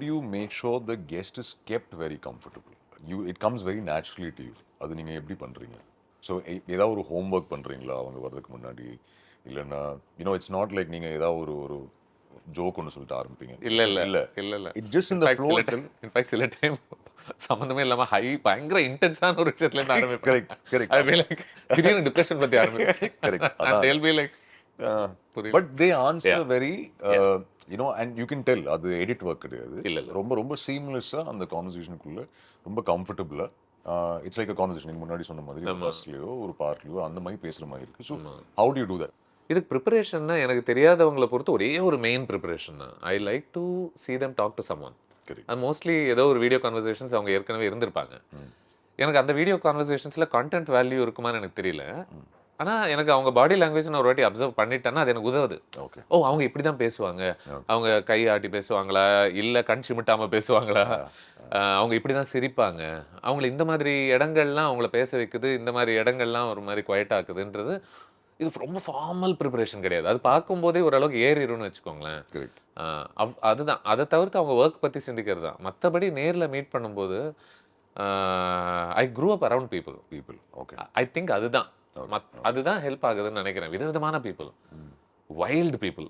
do you make sure the guest is kept very comfortable? It comes very naturally to you. அது நீங்கள் எப்படி பண்ணுறீங்க? So ஏதாவது ஒரு ஹோம்ஒர்க் பண்ணுறீங்களா அவங்க வர்றதுக்கு முன்னாடி? இல்லைன்னா இட்ஸ் நாட் லைக் நீங்கள் ஏதாவது ஒரு ஜோக் ஒன்று சொல்லிட்டு ஆரம்பிப்பீங்க. இல்ல இட் ஜஸ்ட் இந்த ஃப்ளோ. இன்ஃபேக்ட் சில டைம் சம்மந்தமே இல்லாம பயங்கர இன்டென்ஸான ஒரு விஷயத்துல இருந்து ஆரம்பிப்பேன். கரெக்ட் ஐ மீன் லைக் திடீர்னு டிப்ரெஷன் பத்தி ஆரம்பிப்பேன். Correct. and they'll be like but they answer very and you can tell அது எடிட் ஒர்க் கிடையாது. இல்ல. ரொம்ப ரொம்ப சீம்லெஸ்ஸாக அந்த கான்வர்சேஷனுக்குள்ள ரொம்ப கம்ஃபர்டபுளாக இட்ஸ் லைக் அ கான்வர்சேஷன். நீங்கள் முன்னாடி சொன்ன மாதிரி ஒரு பஸ்லையோ ஒரு பார்க்லையோ அந்த மாதிரி பேசுகிற மாதிரி இருக்குது. So how to you do that? இதுக்கு ப்ரிப்பரேஷன்னா எனக்கு தெரியாதவங்களை பொறுத்து ஒரே ஒரு மெயின் ப்ரிப்பரேஷன் தான். I like to see them talk to someone. அது மோஸ்ட்லி ஏதோ ஒரு வீடியோ கான்வர்சேஷன்ஸ் அவங்க ஏற்கனவே இருந்திருப்பாங்க. எனக்கு அந்த வீடியோ கான்வர்சேஷன்ஸில் கண்டென்ட் வேல்யூ இருக்குமான்னு எனக்கு தெரியல. ஆனால் எனக்கு அவங்க பாடி லாங்குவேஜ் நான் ஒரு வாட்டி அப்சர்வ் பண்ணிட்டேன்னா அது எனக்கு உதவுது. ஓ அவங்க இப்படி தான் பேசுவாங்க, அவங்க கை ஆட்டி பேசுவாங்களா, இல்லை கண் சிமிட்டாமல் பேசுவாங்களா, அவங்க இப்படி தான் சிரிப்பாங்க, அவங்கள இந்த மாதிரி இடங்கள்லாம் அவங்கள பேச வைக்குது, இந்த மாதிரி இடங்கள்லாம் ஒரு மாதிரி குவைட்டாக்குதுன்றது இது ரொம்ப ஃபார்மல் ப்ரிப்பரேஷன் கிடையாது. அது பார்க்கும்போதே ஓரளவுக்கு ஏறிடும்னு வச்சுக்கோங்களேன். அதுதான். அதை தவிர்த்து அவங்க ஒர்க் பற்றி சிந்திக்கிறது தான். மற்றபடி நேரில் மீட் பண்ணும்போது I grew up around people. Okay, I think அதுதான் ஹெல்ப் ஆகுதுன்னு நினைக்கிறேன். விதவிதமான பீப்புள், வைல்டு பீப்புள்.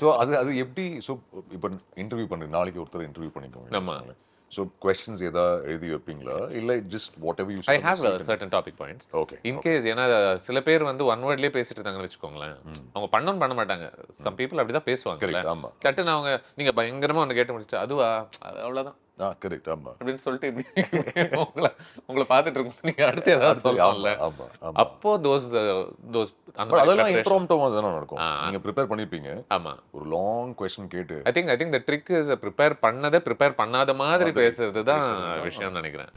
ஸோ அது எப்படி? ஸோ இப்போ இன்டர்வியூ பண்ணுறீங்க, நாளைக்கு ஒருத்தர் இன்டர்வியூ பண்ணிக்கோங்க. ஆமாம். ஸோ கொஸ்டின்ஸ் ஏதாவது எழுதி வைப்பீங்களா, இல்லை just what ever you I have certain topic points. Okay. In case ஏன்னா சில பேர் வந்து ஒன் வேர்ட்லேயே பேசிட்டு இருந்தாங்கன்னு வச்சுக்கோங்களேன், அவங்க பண்ண மாட்டாங்க. சம் பீப்புள் அப்படி தான் பேசுவாங்க. ஆமாம். கட்டுன்னு அவங்க நீங்கள் பயங்கரமாக ஒன்று கேட்டு முடிச்சுட்டு அதுவா அவ்வளோதான் கரெக்ட். ஆமாம் அப்படின்னு சொல்லிட்டு உங்களை பார்த்துட்டு இருக்கும். நீங்கள் அடுத்து ஏதாவது சொல்லலாம்ல. அப்போ அதெல்லாம் இம்ப்ராம்ப்டாக தானே நடக்கும். நீங்கள் ப்ரிப்பேர் பண்ணியிருப்பீங்க. ஆமாம். ஒரு லாங் கொஸ்டின் கேட்டு I think the trick is prepare பண்ணாத மாதிரி பேசுறது தான் விஷயம்னு நினைக்கிறேன்.